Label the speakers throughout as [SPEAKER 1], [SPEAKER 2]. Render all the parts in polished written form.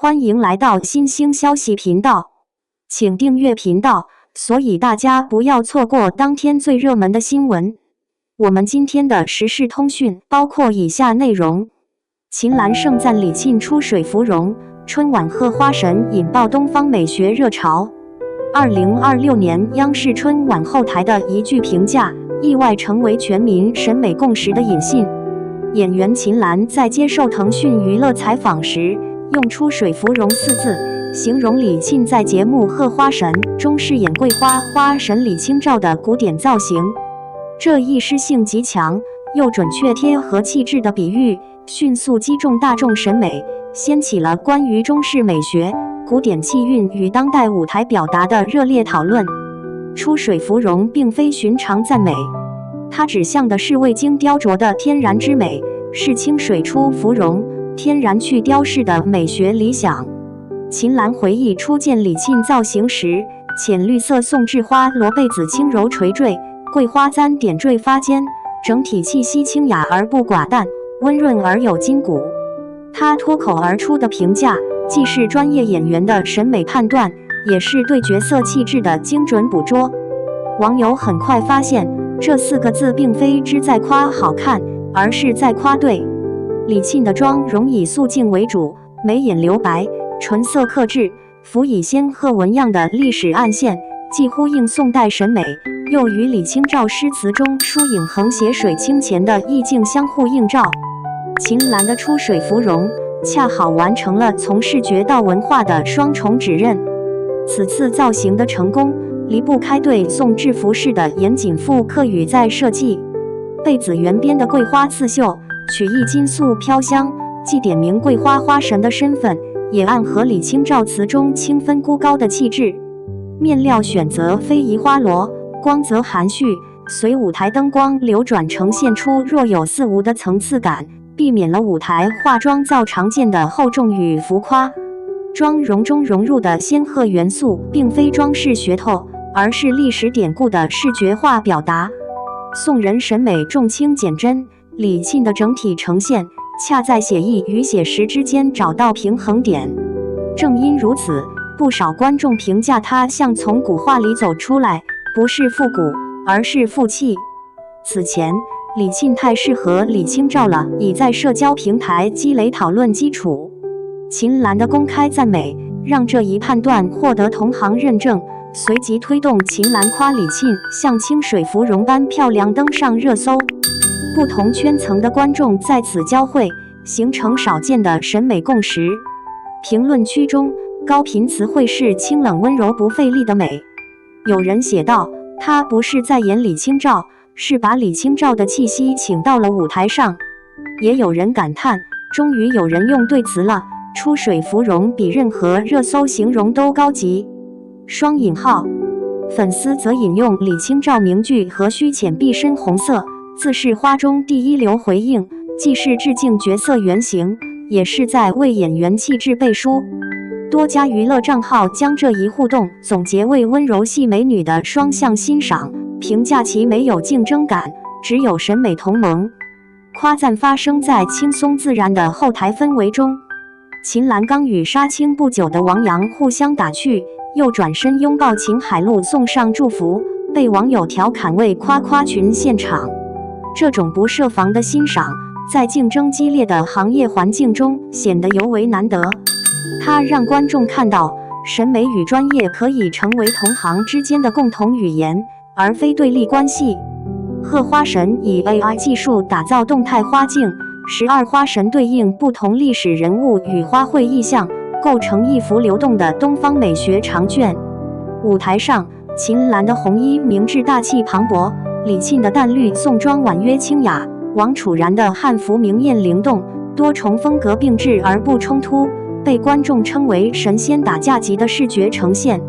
[SPEAKER 1] 歡迎來到新興消息頻道，請訂閱頻道，所以大家不要錯過當天最熱門的新聞。我們今天的時事通訊包括以下內容：秦嵐盛讚李沁出水芙蓉，春晚賀花神引爆東方美學熱潮。2026年央視春晚後台的一句評價，意外成為全民審美共識的引信。演員秦嵐在接受騰訊娛樂採訪時，用出水芙蓉4字形容李沁在節目《賀花神》中飾演桂花花神李清照的古典造型。這一詩性極強又準確貼合氣質的比喻，迅速擊中大眾審美，掀起了關於中式美學、古典氣韻與當代舞台表達的熱烈討論。出水芙蓉並非尋常讚美，它指向的是未經雕琢的天然之美，是清水出芙蓉，天然去雕飾的美學理想。秦嵐回憶初見李沁造型時，淺綠色宋制花羅被子輕柔垂墜，桂花簪點綴髮間，整體氣息清雅而不寡淡，溫潤而有筋骨。他脫口而出的評價，既是專業演員的審美判斷，也是對角色氣質的精準捕捉。網友很快發現，這4個字並非只在誇好看，而是在誇對。李沁的妝容以素淨為主，眉眼留白，唇色克制，輔以仙鶴紋樣的歷史暗線，既呼應宋代審美，又與李清照詩詞中疏影橫斜水清前的意境相互映照。秦嵐的出水芙蓉恰好完成了從視覺到文化的雙重指認。此次造型的成功，離不開對宋制服飾的嚴謹複刻與再設計。被子圓邊的桂花刺繡，取意金素飄香，既點明桂花花神的身份，也暗合李清照詞中清芬孤高的氣質。面料選擇非遺花羅，光澤含蓄，隨舞台燈光流轉呈現出若有似無的層次感，避免了舞台化妝皂常見的厚重與浮誇。妝容中融入的仙鶴元素，並非裝飾噱頭，而是歷史典故的視覺化表達。宋人審美重清簡真，李沁的整體呈現恰在寫意與寫實之間找到平衡點。正因如此，不少觀眾評價他像從古畫裡走出來，不是復古，而是復氣。此前，李沁太適合李清照了，已在社交平台積累討論基礎。秦嵐的公開讚美，讓這一判斷獲得同行認證，隨即推動秦嵐誇李沁像清水芙蓉般漂亮登上熱搜。不同圈層的觀眾在此交匯，形成少見的審美共識。評論區中，高頻詞彙是清冷溫柔不費力的美。有人寫道，他不是在演李清照，是把李清照的氣息請到了舞台上。也有人感嘆，終於有人用對詞了，出水芙蓉比任何熱搜形容都高級。雙引號。粉絲則引用李清照名句何須淺碧深紅色，自是花中第一流回應，既是致敬角色原型，也是在為演員氣質背書。多家娛樂賬號將這一互動總結為溫柔系美女的雙向欣賞，評價其沒有競爭感，只有審美同盟。誇讚發生在輕鬆自然的後台氛圍中。秦嵐剛與殺青不久的王陽互相打趣，又轉身擁抱秦海璐送上祝福，被網友調侃為誇誇群現場。這種不設防的欣賞，在競爭激烈的行業環境中顯得尤為難得。它讓觀眾看到，審美與專業可以成為同行之間的共同語言，而非對立關係。賀花神以 AI 技術打造動態花鏡，12花神對應不同歷史人物與花卉意象，構成一幅流動的東方美學長卷。舞台上，秦嵐的紅衣明制大氣磅礴，李沁的淡綠宋妝婉約清雅，王楚然的漢服明豔靈動，多重風格並置而不衝突，被觀眾稱為神仙打架級的視覺呈現。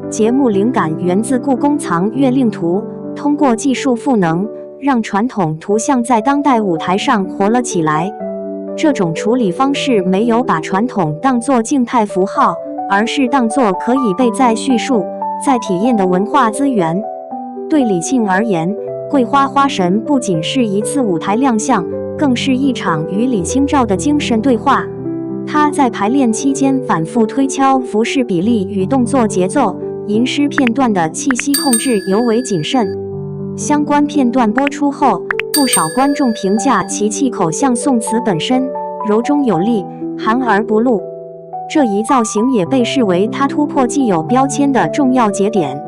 [SPEAKER 1] 節目靈感源自故宮藏月令圖，通過技術賦能，讓傳統圖像在當代舞台上活了起來。這種處理方式沒有把傳統當作靜態符號，而是當作可以被再敘述、再體驗的文化資源。對李沁而言，桂花花神不僅是一次舞台亮相，更是一場與李清照的精神對話。他在排練期間反覆推敲服飾比例與動作節奏，吟詩片段的氣息控制尤為謹慎。相關片段播出後，不少觀眾評價其氣口像宋詞本身，柔中有力，含而不露。這一造型也被視為他突破既有標籤的重要節點。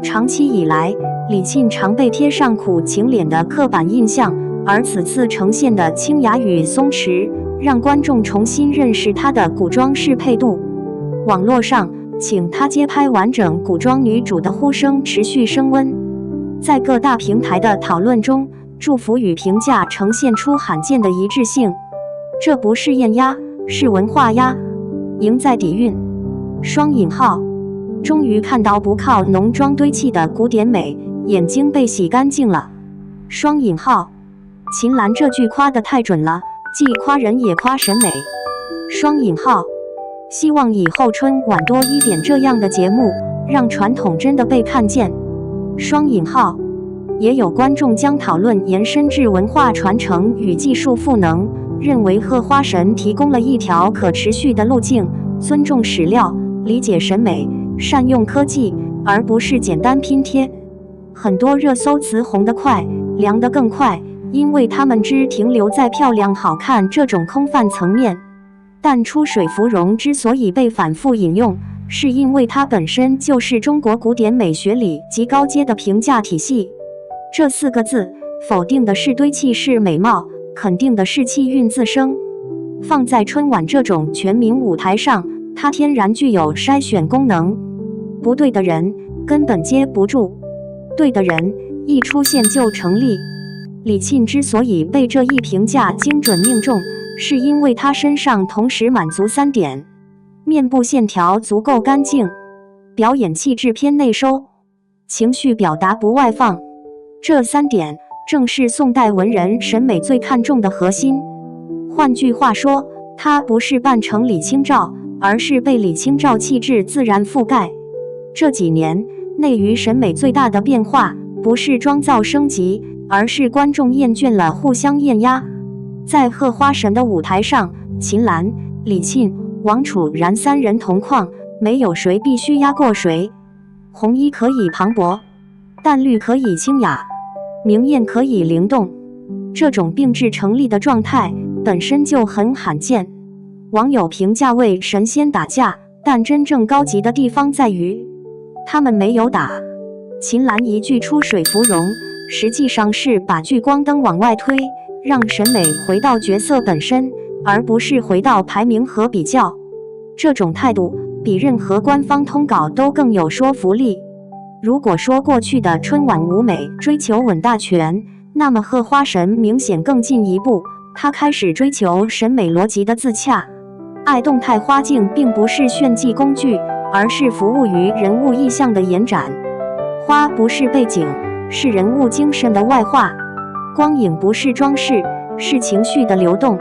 [SPEAKER 1] 長期以來，李沁常被貼上苦情臉的刻板印象，而此次呈現的清雅與鬆弛，讓觀眾重新認識她的古裝適配度。網絡上請她接拍完整古裝女主的呼聲持續升溫，在各大平台的討論中，祝福與評價呈現出罕見的一致性。這不是豔壓，是文化壓，贏在底蘊。雙引號，終於看到不靠濃妝堆砌的古典美，眼睛被洗乾淨了。雙引號，秦嵐這句誇得太準了，既誇人也誇審美。雙引號，希望以後春晚多一點這樣的節目，讓傳統真的被看見。雙引號，也有觀眾將討論延伸至文化傳承與技術賦能，認為賀花神提供了一條可持續的路徑，尊重史料，理解審美，善用科技，而不是簡單拼貼。很多熱搜詞紅得快，涼得更快，因為他們只停留在漂亮好看這種空泛層面。但出水芙蓉之所以被反覆引用，是因為它本身就是中國古典美學裡極高階的評價體系。這四個字，否定的是堆砌式美貌，肯定的是氣韻自生。放在春晚這種全民舞台上，它天然具有篩選功能。不對的人根本接不住，對的人一出現就成立。李沁之所以被這一評價精準命中，是因為她身上同時滿足3點：面部線條足夠乾淨，表演氣質偏內收，情緒表達不外放。這3點正是宋代文人審美最看重的核心。換句話說，她不是扮成李清照，而是被李清照氣質自然覆蓋。這幾年內娛審美最大的變化，不是妝造升級，而是觀眾厭倦了互相豔壓。在賀花神的舞台上，秦嵐、李沁、王楚然3人同框，沒有誰必須壓過誰。紅衣可以磅礴，淡綠可以清雅，明豔可以靈動。這種並置成立的狀態本身就很罕見。網友評價為神仙打架，但真正高級的地方在於，他們沒有打。秦嵐一句出水芙蓉，實際上是把聚光燈往外推，讓審美回到角色本身，而不是回到排名和比較。這種態度比任何官方通稿都更有說服力。如果說過去的春晚舞美追求穩大全，那麼賀花神明顯更進一步，她開始追求審美邏輯的自洽。愛動態花鏡並不是炫技工具，而是服務於人物意象的延展。花不是背景，是人物精神的外化。光影不是裝飾，是情緒的流動。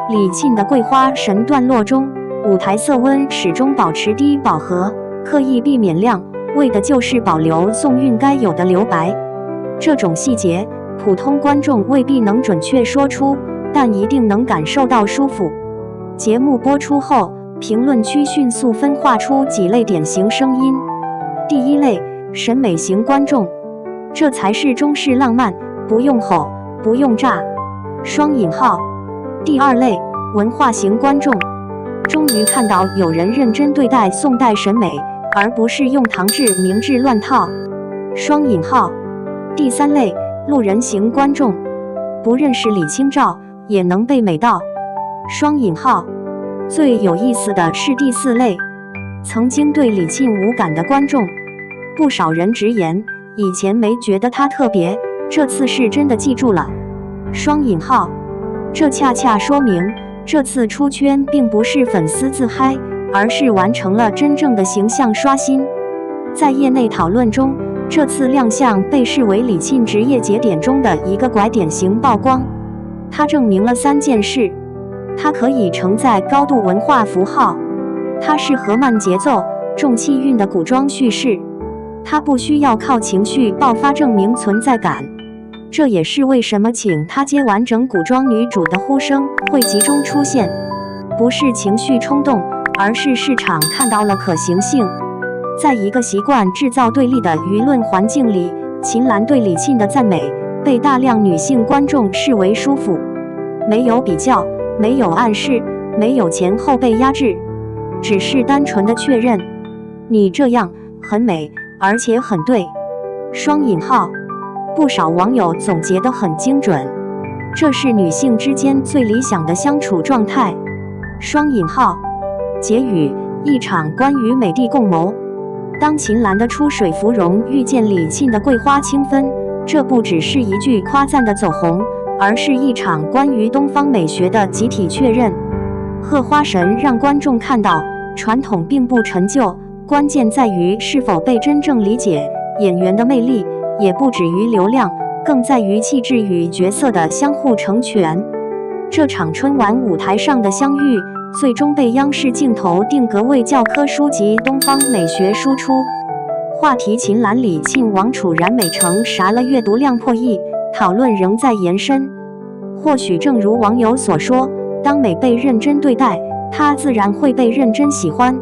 [SPEAKER 1] 李沁的桂花神段落中，舞台色溫始終保持低飽和，刻意避免亮，為的就是保留宋韻該有的留白。這種細節，普通觀眾未必能準確說出，但一定能感受到舒服。節目播出後，評論區迅速分化出幾類典型聲音。第一類，審美型觀眾，這才是中式浪漫，不用吼，不用炸。雙引號。第二類，文化型觀眾，終於看到有人認真對待宋代審美，而不是用唐制明制亂套。雙引號。第三類，路人型觀眾，不認識李清照也能被美到。雙引號。最有意思的是第四類，曾經對李沁無感的觀眾，不少人直言以前沒覺得她特別，這次是真的記住了。雙引號。這恰恰說明這次出圈並不是粉絲自嗨，而是完成了真正的形象刷新。在業內討論中，這次亮相被視為李沁職業節點中的一個拐點型曝光。它證明了3件事：它可以承載高度文化符號，它適合慢節奏、重氣韻的古裝敘事，它不需要靠情緒爆發證明存在感。這也是為什麼請她接完整古裝女主的呼聲會集中出現。不是情緒衝動，而是市場看到了可行性。在一個習慣製造對立的輿論環境裡，秦嵐對李沁的讚美被大量女性觀眾視為舒服，沒有比較，沒有暗示，沒有前後被壓制，只是單純的確認，你這樣很美，而且很對。雙引號，不少網友總結得很精準，這是女性之間最理想的相處狀態。雙引號，結語，一場關於美的共謀。當秦嵐的出水芙蓉遇見李沁的桂花清芬，這不只是一句誇讚的走紅，而是一場關於東方美學的集體確認。荷花神讓觀眾看到，傳統並不陳舊，關鍵在於是否被真正理解。演員的魅力也不止於流量，更在於氣質與角色的相互成全。這場春晚舞台上的相遇，最終被央視鏡頭定格為教科書級東方美學輸出。話題秦嵐李沁王楚然美成啥了閱讀量破億，討論仍在延伸。或許正如網友所說，當美被認真對待，它自然會被認真喜歡。